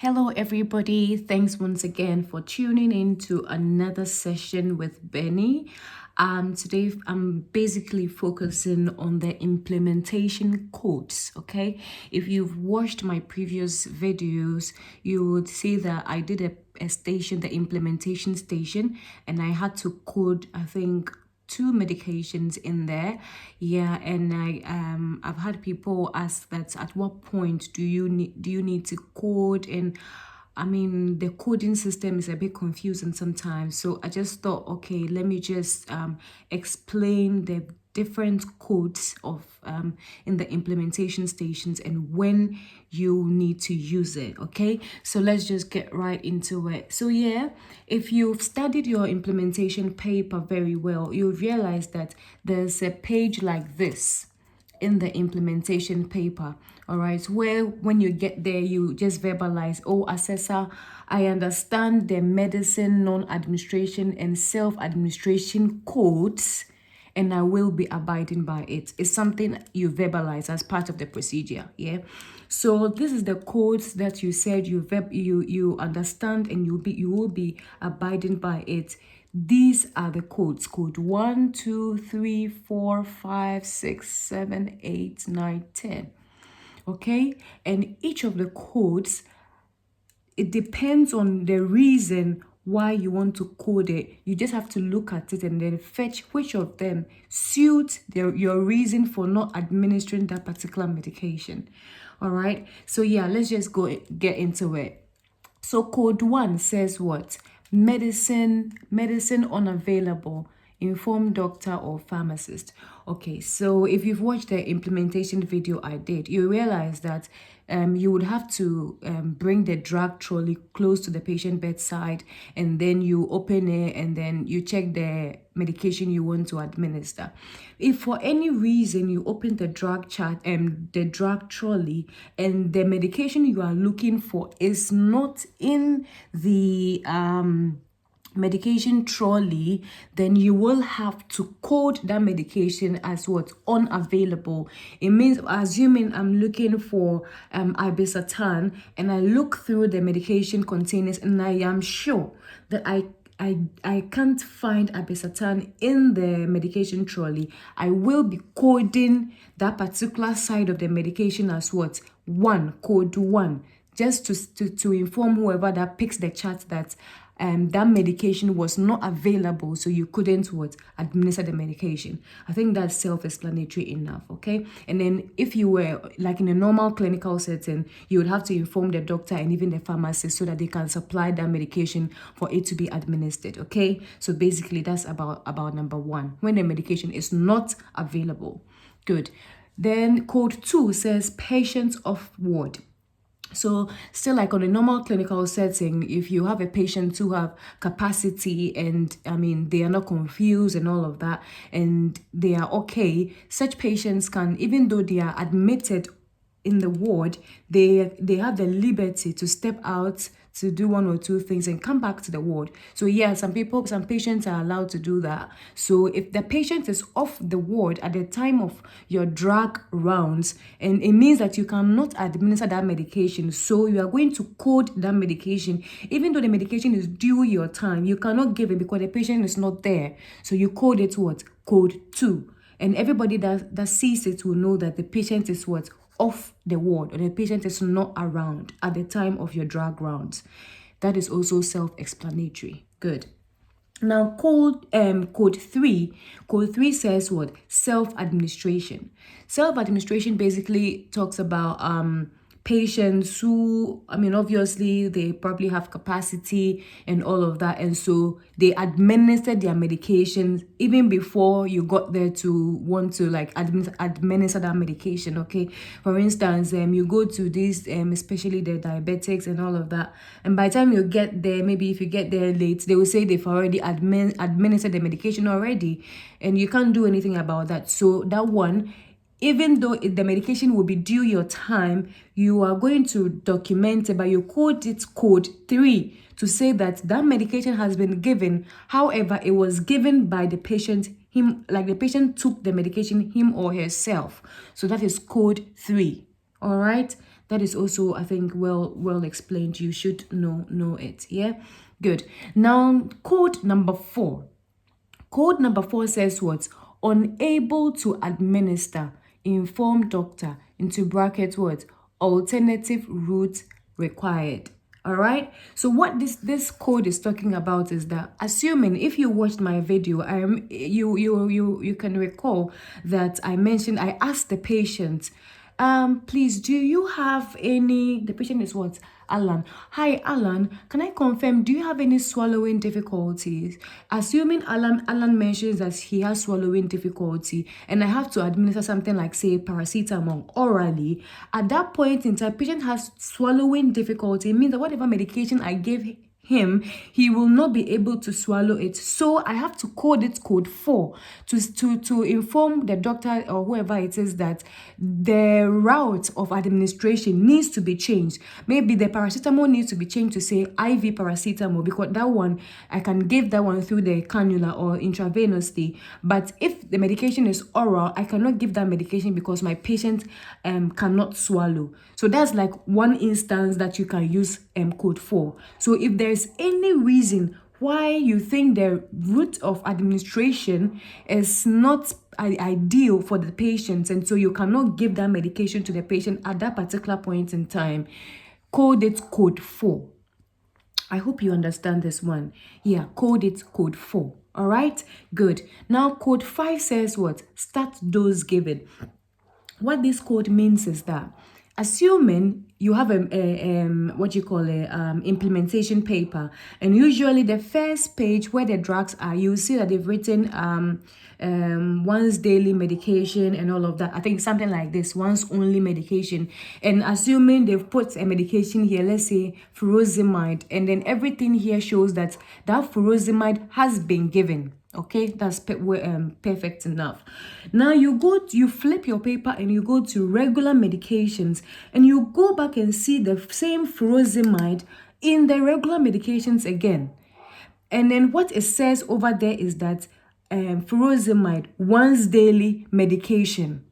Hello, everybody. Thanks once again for tuning in to another session with Benny. Today, I'm basically focusing on the implementation codes. Okay, if you've watched my previous videos, you would see that I did a station, the implementation station, and I had to code, I think, two medications in there. Yeah, and I've had people ask that at what point do you need to code. And I mean, the coding system is a bit confusing sometimes, so I just thought, okay, let me just explain the different codes of in the implementation stations and when you need to use it. Okay, so let's just get right into it. So yeah, if you've studied your implementation paper very well, you'll realize that there's a page like this in the implementation paper, all right, where when you get there, you just verbalize, oh, assessor, I understand the medicine non-administration and self-administration codes, and I will be abiding by it. It's something you verbalize as part of the procedure. Yeah, so this is the codes that you said you understand, and you will be abiding by it. These are the codes: code 1, 2, 3, 4, 5, 6, 7, 8, 9, 10. Okay, and each of the codes, it depends on the reason why you want to code it. You just have to look at it and then fetch which of them suit your reason for not administering that particular medication. All right, so yeah, let's just get into it. So code 1 says what? Medicine unavailable. Inform doctor or pharmacist. Okay, so if you've watched the implementation video I did, you realize that you would have to bring the drug trolley close to the patient bedside, and then you open it and then you check the medication you want to administer. If for any reason you open the drug trolley, and the medication you are looking for is not in the medication trolley, then you will have to code that medication as what? Unavailable. It means, assuming I'm looking for irbesartan, and I look through the medication containers and I am sure that I can't find irbesartan in the medication trolley, I will be coding that particular side of the medication as what? Code 1, just to inform whoever that picks the chart that that medication was not available, so you couldn't administer the medication. I think that's self-explanatory enough. Okay, and then if you were like in a normal clinical setting, you would have to inform the doctor and even the pharmacist so that they can supply that medication for it to be administered. Okay, so basically that's about number 1, when the medication is not available. Good. Then code 2 says patients off ward. So still, like on a normal clinical setting, if you have a patient who have capacity and I mean they are not confused and all of that, and they are okay, such patients can, even though they are admitted in the ward, they have the liberty to step out to do 1 or 2 things and come back to the ward. So yeah, some patients are allowed to do that. So if the patient is off the ward at the time of your drug rounds, and it means that you cannot administer that medication, so you are going to code that medication. Even though the medication is due your time, you cannot give it because the patient is not there. So you code it what? Code 2. And everybody that sees it will know that the patient is what? Off the ward, or the patient is not around at the time of your drug rounds. That is also self-explanatory. Good. Now code 3 says what? Self-administration. Self-administration basically talks about patients who, I mean, obviously they probably have capacity and all of that, and so they administered their medications even before you got there to want to like administer that medication. Okay, for instance, you go to these especially the diabetics and all of that, and by the time you get there, maybe if you get there late, they will say they've already administered the medication already, and you can't do anything about that. So that one, even though the medication will be due your time, you are going to document it, but you code it code 3 to say that that medication has been given. However, it was given by the patient, like the patient took the medication him or herself. So that is code 3. All right. That is also, I think, well explained. You should know it. Yeah, good. Now, code number 4. Code number 4 says what? Unable to administer, inform doctor, into brackets what? Alternative route required. All right, so what this code is talking about is that, assuming if you watched my video, you can recall that I asked the patient, please, do you have any, the patient is what? Alan. Hi, Alan. Can I confirm, do you have any swallowing difficulties? Assuming Alan mentions that he has swallowing difficulty, and I have to administer something like, say, paracetamol orally, at that point in time, patient has swallowing difficulty. It means that whatever medication I gave him, he will not be able to swallow it. So I have to code it code 4 to inform the doctor or whoever it is that the route of administration needs to be changed. Maybe the paracetamol needs to be changed to, say, IV paracetamol, because that one I can give that one through the cannula or intravenously. But if the medication is oral, I cannot give that medication because my patient cannot swallow. So that's like one instance that you can use code 4. So if there's any reason why you think the route of administration is not ideal for the patient, and so you cannot give that medication to the patient at that particular point in time, code it code 4. I hope you understand this one. Yeah, code it code 4. All right, good. Now code 5 says what? Start dose given. What this code means is that, assuming you have implementation paper, and usually the first page where the drugs are, you see that they've written once daily medication and all of that. I think something like this, once only medication. And assuming they've put a medication here, let's say furosemide, and then everything here shows that that furosemide has been given. Okay, that's perfect enough. Now you flip your paper and you go to regular medications, and you go back and see the same furosemide in the regular medications again. And then what it says over there is that furosemide, once daily medication.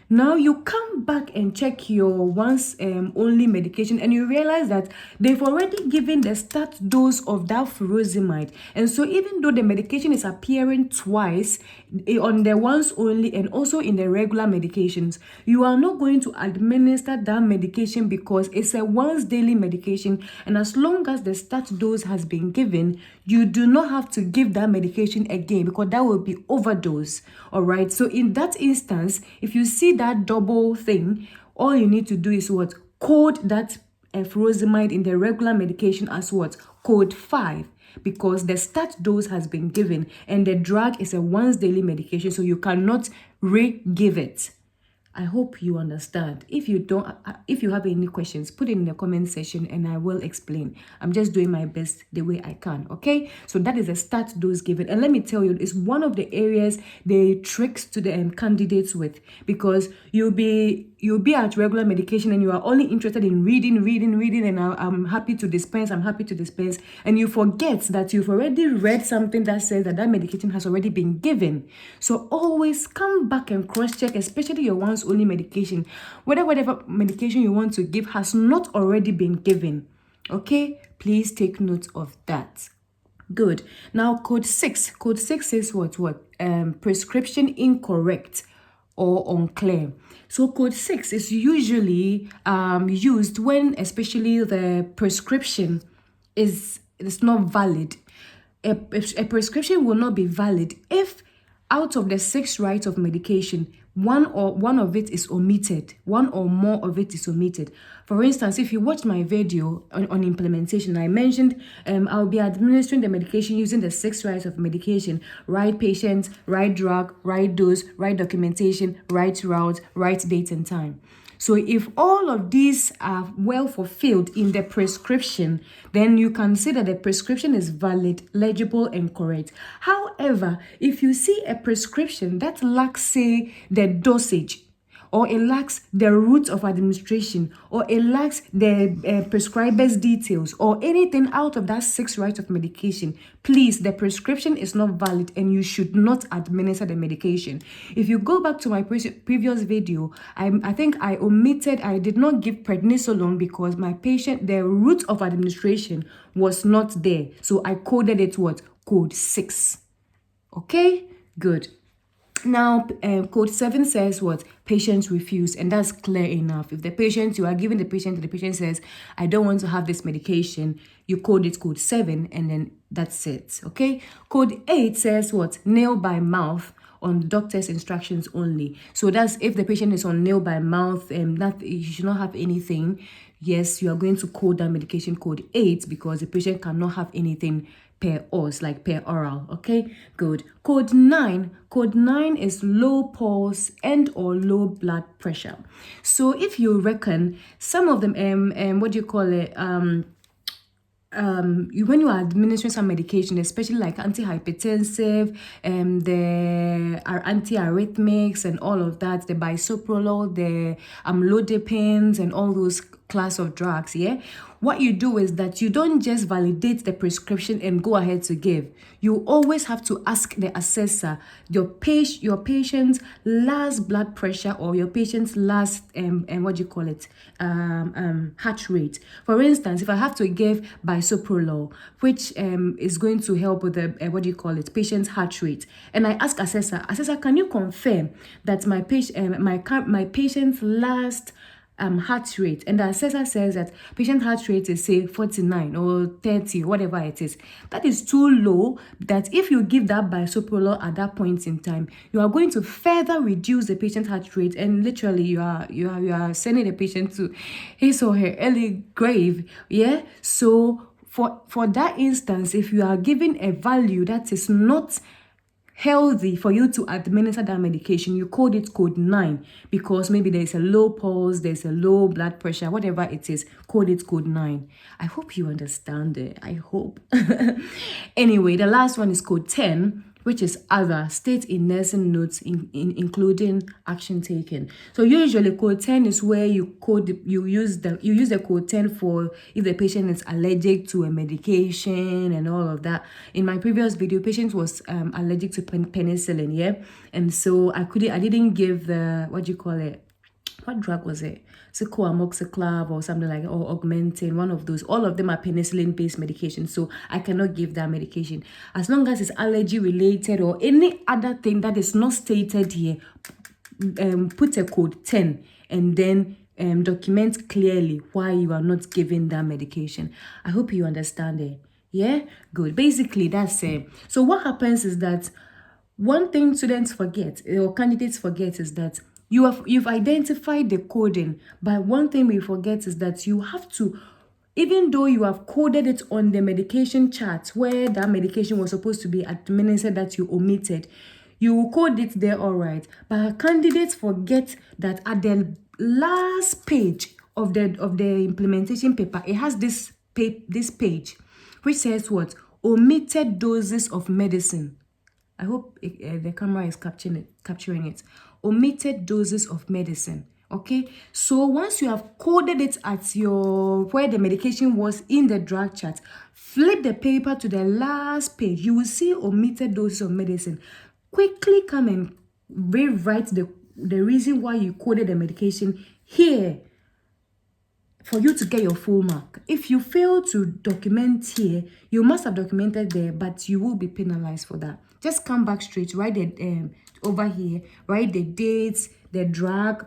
Now you come back and check your once only medication, and you realize that they've already given the start dose of that furosemide. And so even though the medication is appearing twice on the once only and also in the regular medications, you are not going to administer that medication because it's a once daily medication. And as long as the start dose has been given, you do not have to give that medication again, because that will be overdose. All right, so in that instance, if you see that double thing, all you need to do is what? Code that furosemide in the regular medication as what? Code 5, because the start dose has been given and the drug is a once daily medication, so you cannot re-give it. I hope you understand. If you don't, if you have any questions, put it in the comment section and I will explain. I'm just doing my best the way I can. Okay, so that is a start dose given, and let me tell you, it's one of the areas they tricks to the candidates with, because you'll be at regular medication and you are only interested in reading, and I'm happy to dispense, and you forget that you've already read something that says that medication has already been given. So always come back and cross-check, especially your once only medication, whether whatever medication you want to give has not already been given. Okay, please take note of that. Good. Now code 6 says what prescription incorrect or unclear. So code 6 is usually used when especially the prescription is not valid. A prescription will not be valid if out of the 6 rights of medication, one of it is omitted, one or more of it is omitted. For instance, if you watch my video on implementation, I mentioned I'll be administering the medication using the 6 rights of medication: right patient, right drug, right dose, right documentation, right route, right date and time. So if all of these are well fulfilled in the prescription, then you can say that the prescription is valid, legible, and correct. However, if you see a prescription that lacks, say, the dosage, or it lacks the route of administration, or it lacks the prescriber's details, or anything out of that 6 rights of medication, please, the prescription is not valid and you should not administer the medication. If you go back to my previous video, I think I did not give prednisolone because my patient, the route of administration was not there. So I coded it what? Code 6. Okay, good. Now, code 7 says what? Patients refuse, and that's clear enough. If the patient, you are giving the patient, and the patient says, I don't want to have this medication, you code it code 7, and then that's it, okay? Code 8 says what? Nail by mouth on doctor's instructions only. So that's if the patient is on nail by mouth, that you should not have anything. Yes, you are going to code that medication code 8 because the patient cannot have anything per os, like per oral. Okay, good. Code 9 is low pulse and or low blood pressure. So if you reckon some of them what do you call it, when you are administering some medication, especially like antihypertensive, the antiarrhythmics and all of that, the bisoprolol, the amlodipines and all those class of drugs, yeah, what you do is that you don't just validate the prescription and go ahead to give. You always have to ask the assessor your patient's last blood pressure or your patient's last what do you call it, heart rate. For instance, if I have to give bisoprolol, which is going to help with the what do you call it, patient's heart rate, and I ask assessor, can you confirm that my patient's last heart rate, and the assessor says that patient heart rate is say 49 or 30, whatever it is, that is too low, that if you give that bisoprolol at that point in time, you are going to further reduce the patient heart rate, and literally you are sending the patient to his or her early grave. Yeah, so for that instance, if you are giving a value that is not healthy for you to administer that medication, you code it code 9 because maybe there's a low pulse, there's a low blood pressure, whatever it is, code it code 9. I hope you understand it. I hope. Anyway, the last one is code 10, which is other, state in nursing notes including action taken. So usually code 10 is where you use the code 10 for if the patient is allergic to a medication and all of that. In my previous video, patient was allergic to penicillin, yeah, and so I didn't give the, what do you call it, what drug was it? Amoxiclav or something like that, or Augmentin, one of those. All of them are penicillin-based medications, so I cannot give that medication. As long as it's allergy-related or any other thing that is not stated here, put a code 10 and then document clearly why you are not giving that medication. I hope you understand it. Yeah? Good. Basically, that's it. So what happens is that one thing students forget, or candidates forget, is that you've identified the coding, but one thing we forget is that you have to, even though you have coded it on the medication chart where that medication was supposed to be administered that you omitted, you will code it there, all right, but candidates forget that at the last page of the implementation paper, it has this page which says what? Omitted doses of medicine. I hope the camera is capturing it. Omitted doses of medicine. Okay, so once you have coded it at your where the medication was in the drug chart, flip the paper to the last page. You will see omitted doses of medicine. Quickly come and rewrite the reason why you coded the medication here for you to get your full mark. If you fail to document here, you must have documented there, but you will be penalized for that. Just come back straight, write the over here, write the dates, the drug,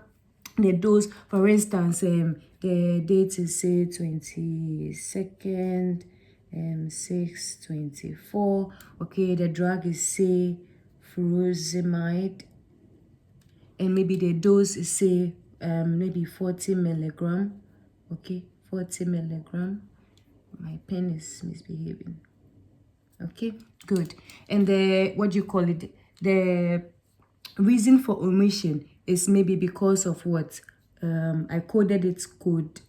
the dose. For instance, the date is say 22nd, 6/24. Okay, the drug is say furosemide, and maybe the dose is say maybe 40 milligram. Okay, 40 milligram. My pen is misbehaving. Okay, good. And the, what do you call it, the reason for omission is maybe because of what I coded its code,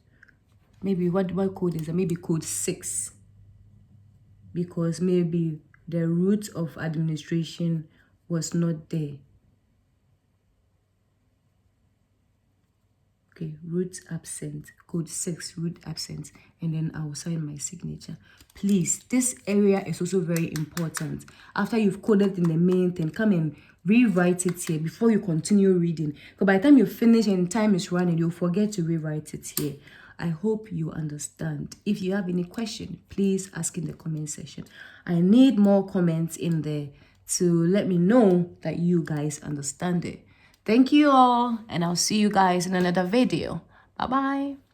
maybe what code is that? Maybe code 6, because maybe the route of administration was not there. Okay, root absent, code 6, root absent, and then I will sign my signature. Please, this area is also very important. After you've coded in the main thing, come and rewrite it here before you continue reading. Because by the time you finish and time is running, you'll forget to rewrite it here. I hope you understand. If you have any question, please ask in the comment section. I need more comments in there to let me know that you guys understand it. Thank you all, and I'll see you guys in another video. Bye-bye.